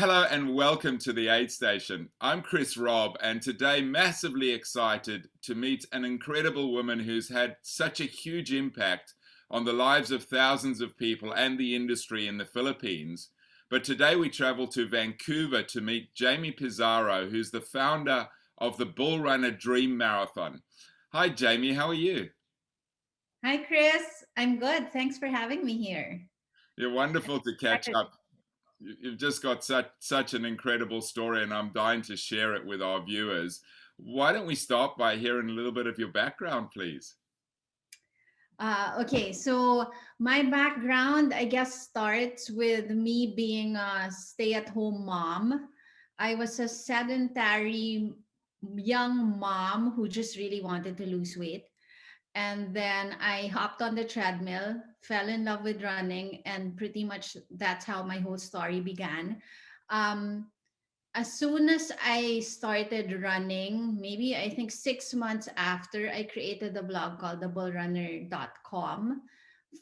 Hello and welcome to the Aid Station. I'm Chris Robb, and today massively excited to meet an incredible woman who's had such a huge impact on the lives of thousands of people and the industry in the Philippines. But today we travel to Vancouver to meet Jaymie Pizarro, who's the founder of the Bull Runner Dream Marathon. Hi Jaymie, how are you? Hi, Chris. I'm good. Thanks for having me here. You're wonderful to catch Excited. up. You've just got such an incredible story, and I'm dying to share it with our viewers. Why don't we start by hearing a little bit of your background, please? Okay, so my background, I guess, starts with me being a stay-at-home mom. I was a sedentary young mom who just really wanted to lose weight. And then I hopped on the treadmill, fell in love with running, and pretty much that's how my whole story began. Um, as soon as I started running, maybe I think 6 months after, I created a blog called thebullrunner.com.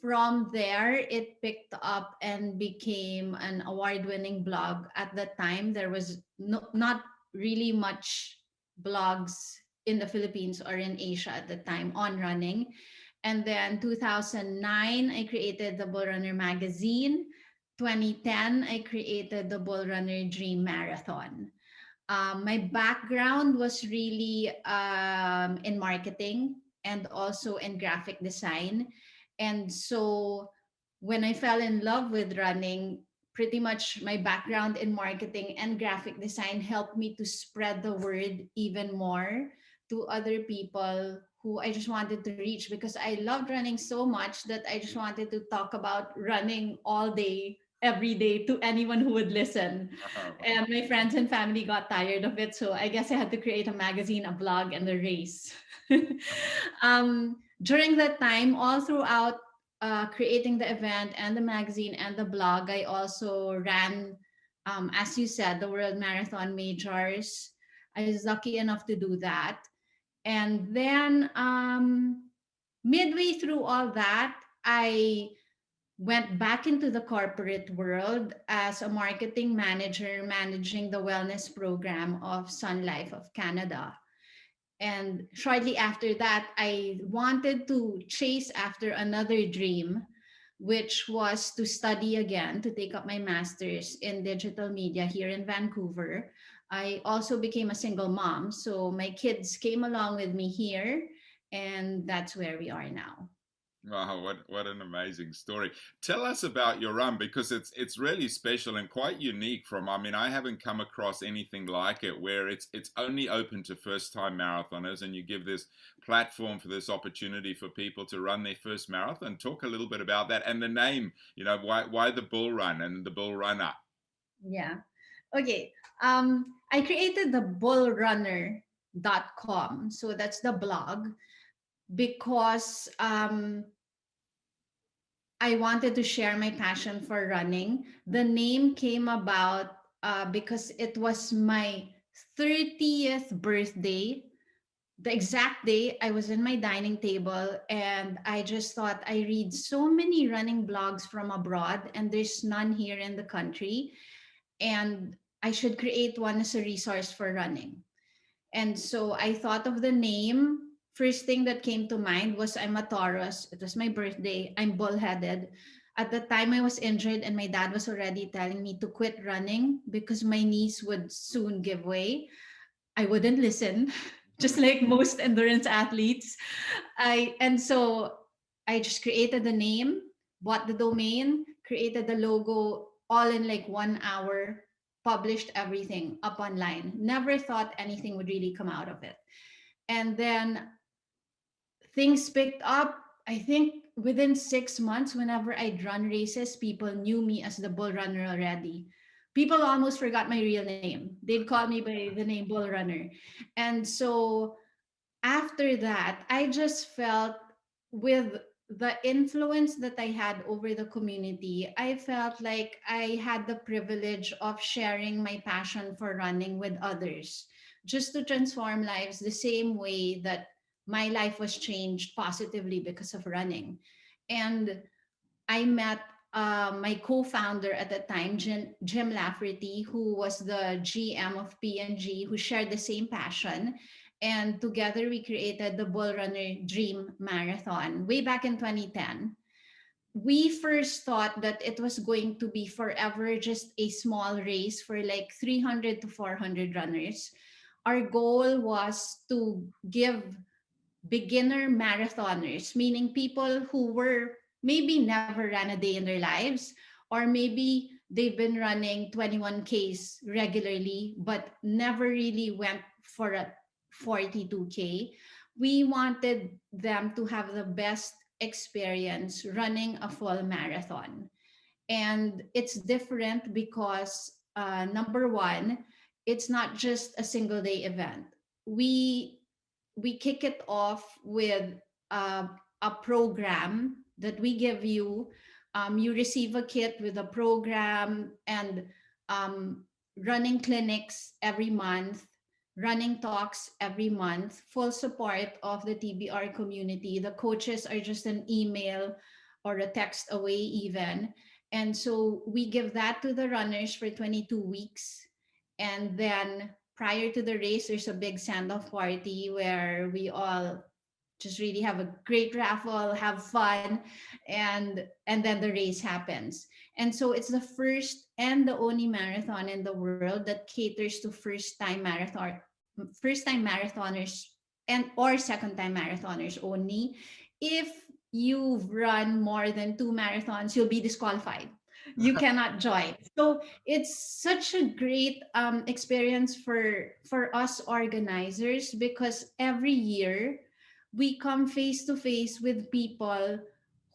From there, it picked up and became an award winning blog. At the time, there was not really much blogs in the Philippines or in Asia at the time on running. And then 2009, I created the Bull Runner magazine. 2010, I created the Bull Runner Dream Marathon. My background was really in marketing and also in graphic design. And so when I fell in love with running, pretty much my background in marketing and graphic design helped me to spread the word even more to other people who I just wanted to reach because I loved running so much that I just wanted to talk about running all day every day to anyone who would listen. And my friends and family got tired of it. So I guess I had to create a magazine, a blog, and a race. During that time, all throughout creating the event and the magazine and the blog, I also ran, as you said, the World Marathon Majors. I was lucky enough to do that. And then midway through all that, I went back into the corporate world as a marketing manager managing the wellness program of Sun Life of Canada. And shortly after that, I wanted to chase after another dream, which was to study again, to take up my master's in digital media here in Vancouver. I also became a single mom. So my kids came along with me here, and that's where we are now. Wow, what an amazing story. Tell us about your run because it's really special and quite unique from I mean I haven't come across anything like it where it's only open to first time marathoners and you give this platform for this opportunity for people to run their first marathon. Talk a little bit about that and the name, why the bull run and the bull runner. Yeah. Okay. I created the bullrunner.com. So that's the blog because I wanted to share my passion for running. The name came about because it was my 30th birthday. The exact day I was in my dining table and I just thought I read so many running blogs from abroad and there's none here in the country. And I should create one as a resource for running. And so I thought of the name. First thing that came to mind was I'm a Taurus. It was my birthday. I'm bullheaded. At the time, I was injured, and my dad was already telling me to quit running because my knees would soon give way. I wouldn't listen, just like most endurance athletes. I just created the name, bought the domain, created the logo all in like 1 hour, published everything up online. Never thought anything would really come out of it. And then things picked up. I think within 6 months, whenever I'd run races, people knew me as the bull runner already. People almost forgot my real name. They'd call me by the name Bull Runner. And so after that, I just felt with the influence that I had over the community, I felt like I had the privilege of sharing my passion for running with others, just to transform lives the same way that my life was changed positively because of running. And I met my co-founder at the time, Jim Lafferty, who was the GM of P&G, who shared the same passion. And together we created the Bull Runner Dream Marathon way back in 2010. We first thought that it was going to be forever just a small race for like 300 to 400 runners. Our goal was to give beginner marathoners, meaning people who were maybe never ran a day in their lives, or maybe they've been running 21Ks regularly, but never really went for a 42K. We wanted them to have the best experience running a full marathon. And it's different because, number one, it's not just a single day event. We we kick it off with uh, a program that we give you. You receive a kit with a program and um, running clinics every month, running talks every month, full support of the TBR community. The coaches are just an email or a text away, even. And so we give that to the runners for 22 weeks. And then prior to the race, there's a big send off party where we all just really have a great raffle, have fun, and then the race happens. And so it's the first and the only marathon in the world that caters to first time marathoners and or second time marathoners only. If you've run more than two marathons, you'll be disqualified. You cannot join. So it's such a great experience for us organizers, because every year we come face to face with people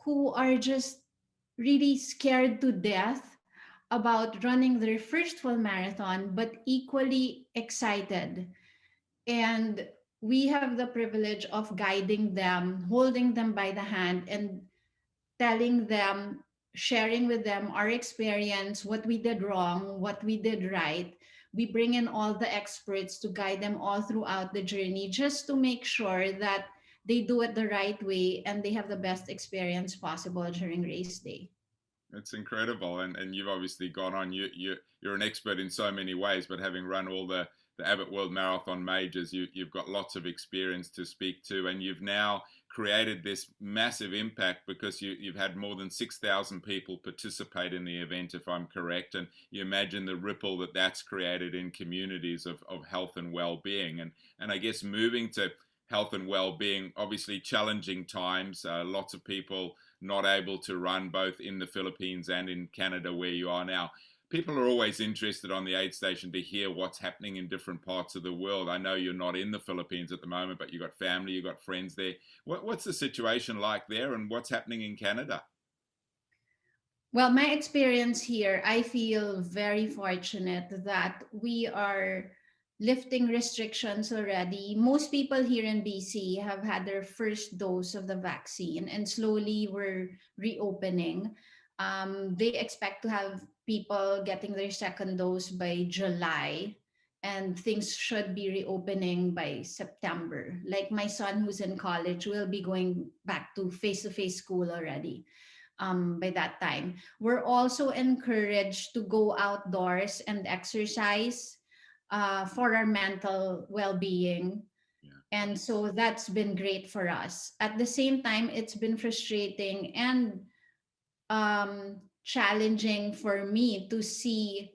who are just really scared to death about running their first full marathon, but equally excited. And we have the privilege of guiding them, holding them by the hand, and telling them, sharing with them our experience, what we did wrong, what we did right. We bring in all the experts to guide them all throughout the journey, just to make sure that they do it the right way and they have the best experience possible during race day. It's incredible, and you've obviously gone on. You're an expert in so many ways, but having run all the Abbott World Marathon majors, you've got lots of experience to speak to, and you've now created this massive impact because you've had more than 6,000 people participate in the event, if I'm correct, and you imagine the ripple that that's created in communities of health and well-being, and I guess moving to health and well-being, obviously challenging times, lots of people not able to run both in the Philippines and in Canada where you are now. People are always interested on the aid station to hear what's happening in different parts of the world. I know you're not in the Philippines at the moment, but you've got family, you've got friends there. What's the situation like there, and what's happening in Canada? Well, my experience here, I feel very fortunate that we are lifting restrictions already. Most people here in BC have had their first dose of the vaccine, and slowly we're reopening. They expect to have people getting their second dose by July, and things should be reopening by September. Like my son, who's in college, will be going back to face school already by that time. We're also encouraged to go outdoors and exercise for our mental well being. Yeah. And so that's been great for us. At the same time, it's been frustrating and challenging for me to see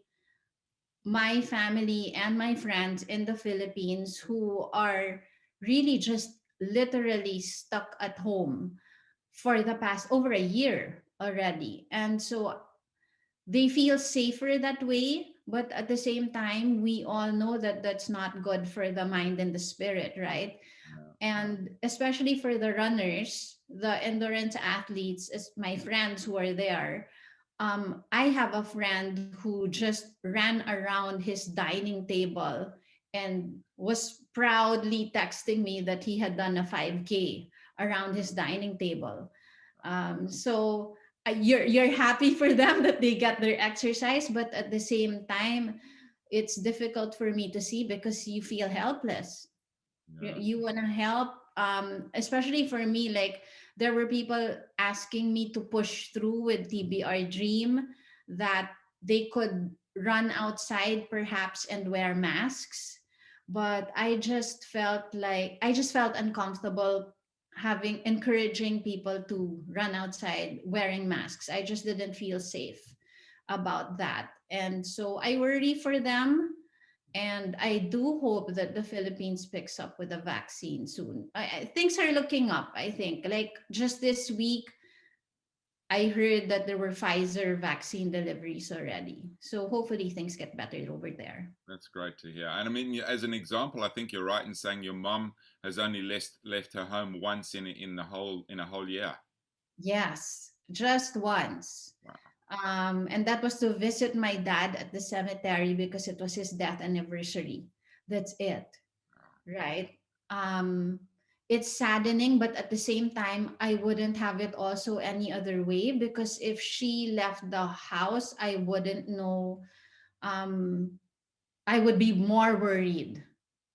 my family and my friends in the Philippines who are really just literally stuck at home for the past over a year already. And so they feel safer that way. But at the same time, we all know that that's not good for the mind and the spirit, right? Yeah. And especially for the runners, the endurance athletes, as my friends who are there. I have a friend who just ran around his dining table and was proudly texting me that he had done a 5K around his dining table. So you're happy for them that they get their exercise, but at the same time, it's difficult for me to see because you feel helpless. Yeah. You want to help especially for me, like there were people asking me to push through with TBR Dream, that they could run outside perhaps and wear masks. But I just felt uncomfortable having encouraging people to run outside wearing masks. I just didn't feel safe about that. And so I worry for them, and I do hope that the Philippines picks up with a vaccine soon. Things are looking up, I think. Like just this week, I heard that there were Pfizer vaccine deliveries already. So hopefully things get better over there. That's great to hear. And I mean, as an example, I think you're right in saying your mum has only left her home once in a whole year. Yes, just once. Wow. And that was to visit my dad at the cemetery because it was his death anniversary. That's it. Right. um it's saddening, but at the same time I wouldn't have it also any other way, because if she left the house, I wouldn't know. um I would be more worried,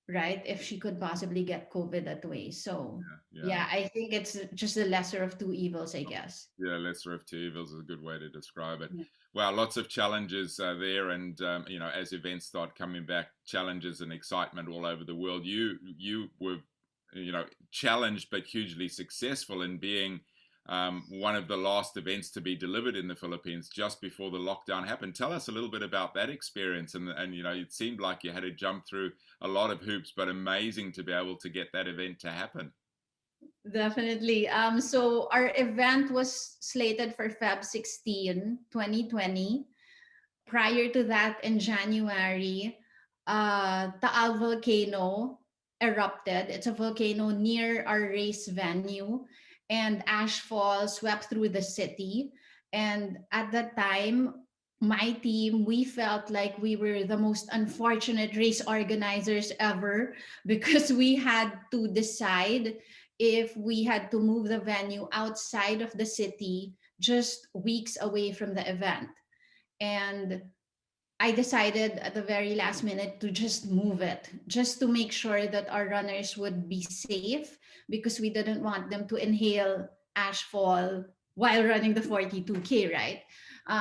right, if she could possibly get COVID that way. So Yeah, yeah. yeah, I think it's just the lesser of two evils, I guess. Yeah, lesser of two evils is a good way to describe it. Yeah. Well, lots of challenges there, and you know, as events start coming back, challenges and excitement all over the world. You were, you know, challenged but hugely successful in being one of the last events to be delivered in the Philippines just before the lockdown happened. Tell us a little bit about that experience, and you know, it seemed like you had to jump through a lot of hoops, but amazing to be able to get that event to happen. Definitely. So our event was slated for Feb 16, 2020. Prior to that, in January, Taal volcano erupted. It's a volcano near our race venue, and ashfall swept through the city. And at that time, my team, we felt like we were the most unfortunate race organizers ever, because we had to decide if we had to move the venue outside of the city, just weeks away from the event. And I decided at the very last minute to just move it, just to make sure that our runners would be safe, because we didn't want them to inhale ashfall while running the 42K, right?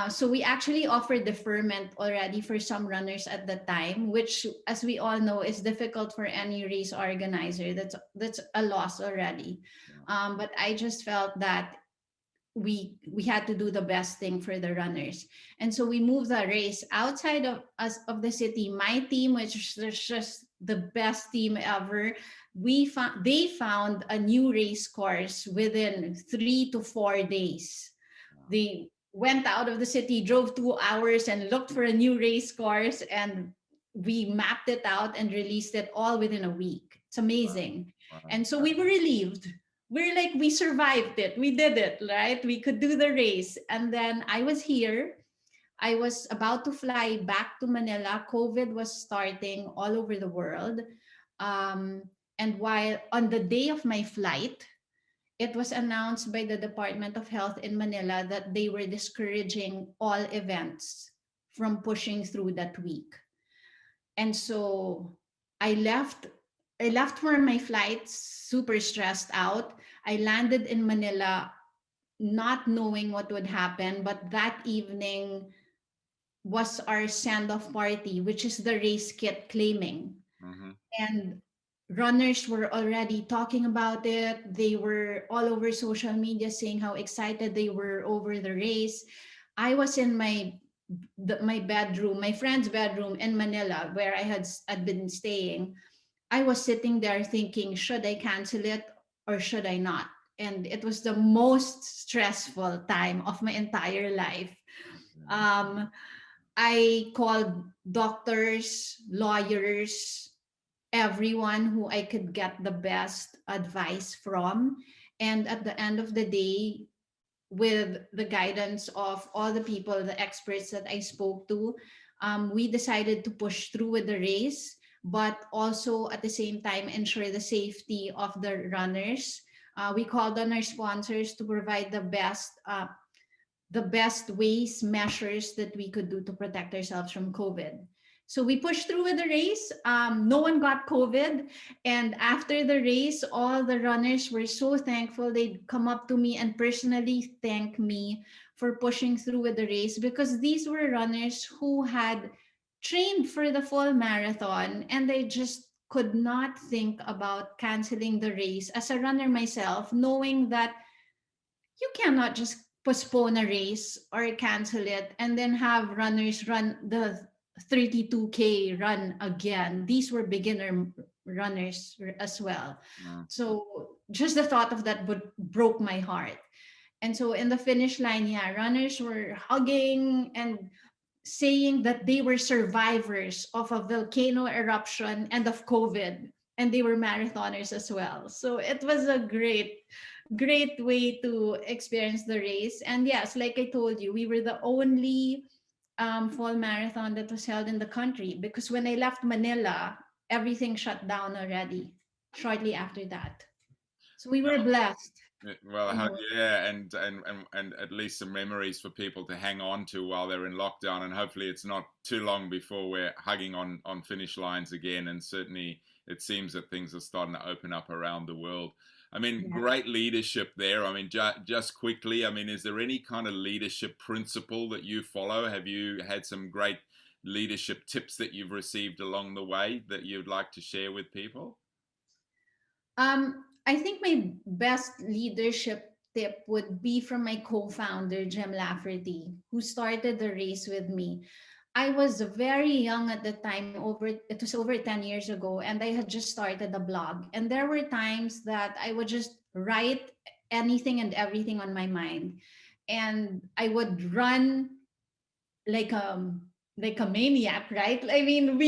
So we actually offered deferment already for some runners at the time, which, as we all know, is difficult for any race organizer. That's a loss already. Yeah. But I just felt that we had to do the best thing for the runners, and so we moved the race outside of us of the city. My team, which is just the best team ever, they found a new race course within 3 to 4 days. They went out of the city, drove 2 hours, and looked for a new race course, and we mapped it out and released it all within a week. It's Wow. amazing. Wow. And so we were relieved. We're like, we survived it. We did it, right? We could do the race. And then I was here. I was about to fly back to Manila. COVID was starting all over the world. Um, and while on the day of my flight, it was announced by the Department of Health in Manila that they were discouraging all events from pushing through that week. And so I left I left for my flight super stressed out. I landed in Manila not knowing what would happen, but that evening was our send-off party, which is the race kit claiming. Mm-hmm. And runners were already talking about it. They were all over social media saying how excited they were over the race. I was in my bedroom, my friend's bedroom in Manila, where had been staying. I was sitting there thinking, should I cancel it or should I not? And it was the most stressful time of my entire life. Yeah. Um, I called doctors, lawyers, everyone who I could get the best advice from. And at the end of the day, with the guidance of all the people, the experts that I spoke to, we decided to push through with the race, but also at the same time ensure the safety of the runners. We called on our sponsors to provide the best ways, measures that we could do to protect ourselves from COVID. So we pushed through with the race. No one got COVID. And after the race, all the runners were so thankful. They'd come up to me and personally thank me for pushing through with the race, because these were runners who had trained for the full marathon and they just could not think about canceling the race. As a runner myself, knowing that you cannot just postpone a race or cancel it and then have runners run the 32K run again. These were beginner runners as well. Mm. So just the thought of that broke my heart. And so in the finish line, yeah, runners were hugging and saying that they were survivors of a volcano eruption and of COVID, and they were marathoners as well. So it was a great way to experience the race. And yes, like I told you, we were the only fall marathon that was held in the country, because when I left Manila, everything shut down already shortly after that. So we were blessed Well, in a way. yeah, and at least some memories for people to hang on to while they're in lockdown, and hopefully it's not too long before we're hugging on finish lines again. And certainly, it seems that things are starting to open up around the world. I mean, Yeah. great leadership there. I mean, just quickly, I mean, is there any kind of leadership principle that you follow? Have you had some great leadership tips that you've received along the way that you'd like to share with people? I think my best leadership tip would be from my co-founder, Jim Lafferty, who started the race with me. I was very young at the time, it was over 10 years ago, and I had just started a blog. And there were times that I would just write anything and everything on my mind. And I would run like like a maniac, right? I mean,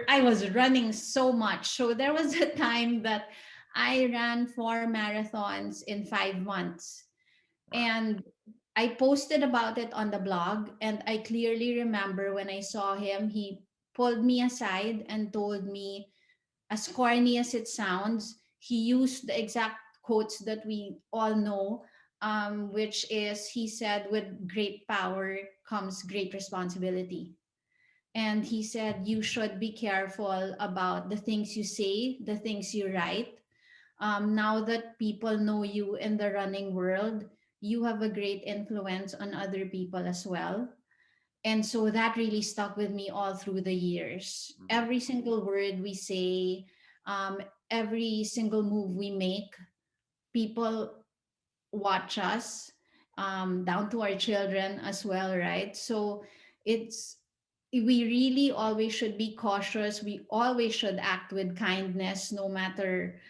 I was running so much. So there was a time that I ran 4 marathons in 5 months. Wow. And I posted about it on the blog. And I clearly remember when I saw him, he pulled me aside and told me, as corny as it sounds, he used the exact quotes that we all know, which is, he said, with great power comes great responsibility. And he said, you should be careful about the things you say, the things you write. Now that people know you in the running world, you have a great influence on other people as well. And so that really stuck with me all through the years. Mm. Every single word we say, um, every single move we make, people watch us, down to our children as well, right? So it's we really always should be cautious. We always should act with kindness, no matter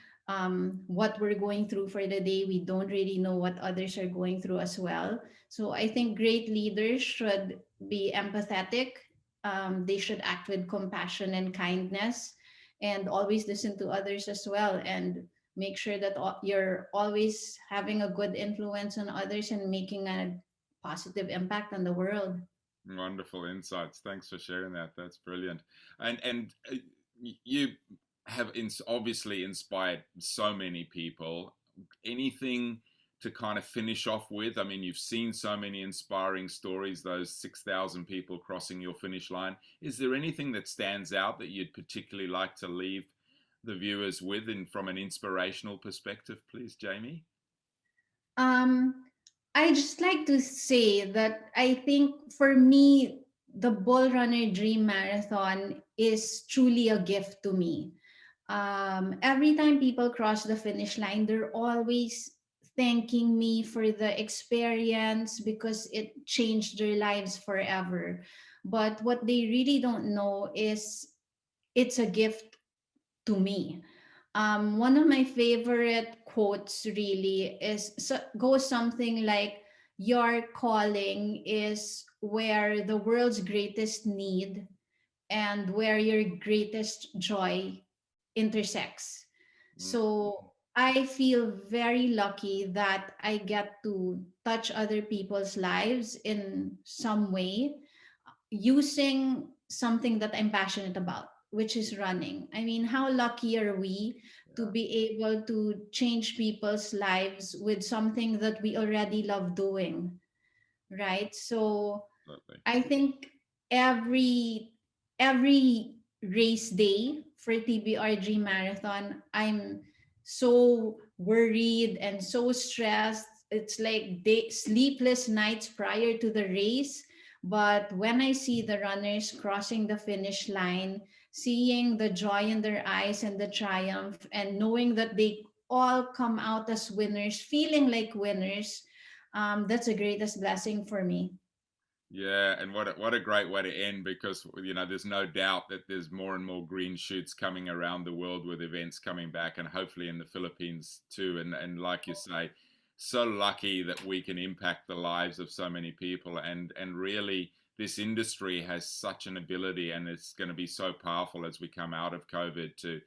what we're going through for the day. We don't really know what others are going through as well. So I think great leaders should be empathetic. They should act with compassion and kindness, and always listen to others as well, and make sure that you're always having a good influence on others and making a positive impact on the world. Wonderful insights. Thanks for sharing that. That's brilliant. And you have obviously inspired so many people. Anything to kind of finish off with? I mean, you've seen so many inspiring stories, those 6,000 people crossing your finish line. Is there anything that stands out that you'd particularly like to leave the viewers with, and from an inspirational perspective, please, Jaymie? um I just like to say that I think for me, the Bull Runner Dream Marathon is truly a gift to me. Every time people cross the finish line, they're always thanking me for the experience because it changed their lives forever. But what they really don't know is it's a gift to me. One of my favorite quotes really goes something like, "Your calling is where the world's greatest need and where your greatest joy intersects." Mm. So I feel very lucky that I get to touch other people's lives in some way, using something that I'm passionate about, which is running. I mean, how lucky are we to Yeah, be able to change people's lives with something that we already love doing, right? So absolutely. I think every every race day for TBRG Marathon, I'm so worried and so stressed. It's like sleepless nights prior to the race. But when I see the runners crossing the finish line, seeing the joy in their eyes and the triumph, and knowing that they all come out as winners, feeling like winners, that's the greatest blessing for me. Yeah, and what a great way to end, because there's no doubt that there's more and more green shoots coming around the world with events coming back, and hopefully in the Philippines too. And like you say, so lucky that we can impact the lives of so many people, and really this industry has such an ability, and it's going to be so powerful as we come out of COVID to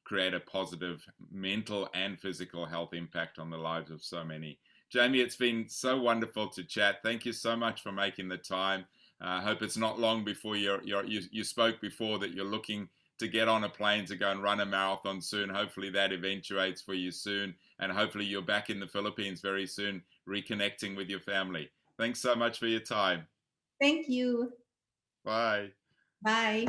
create a positive mental and physical health impact on the lives of so many. Jaymie, it's been so wonderful to chat. Thank you so much for making the time. I hope it's not long before you spoke before that you're looking to get on a plane to go and run a marathon soon. Hopefully that eventuates for you soon, and hopefully you're back in the Philippines very soon, reconnecting with your family. Thanks so much for your time. Thank you. Bye. Bye.